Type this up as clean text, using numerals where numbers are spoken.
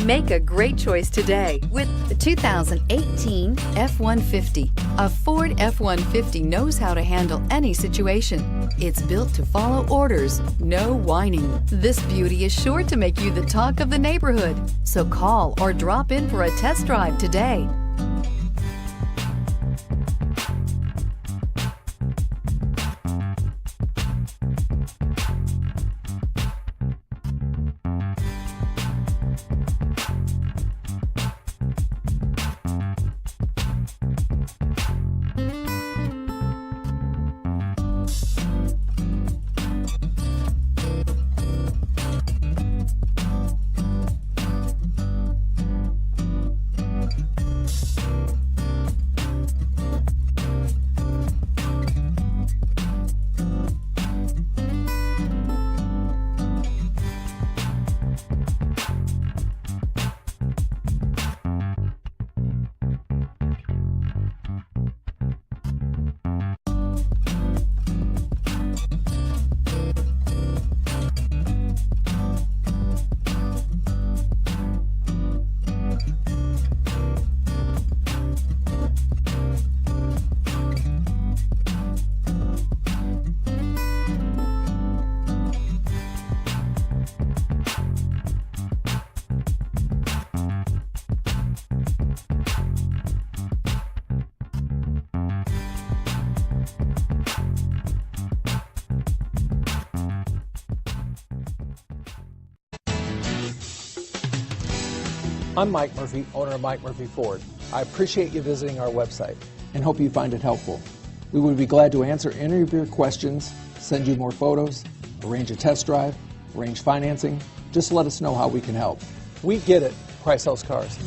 Make a great choice today with the 2018 F-150. A Ford F-150 knows how to handle any situation. It's built to follow orders, no whining. This beauty is sure to make you the talk of the neighborhood. So call or drop in for a test drive today. I'm Mike Murphy, owner of Mike Murphy Ford. I appreciate you visiting our website and hope you find it helpful. We would be glad to answer any of your questions, send you more photos, arrange a test drive, arrange financing. Just let us know how we can help. We get it. Price sells cars.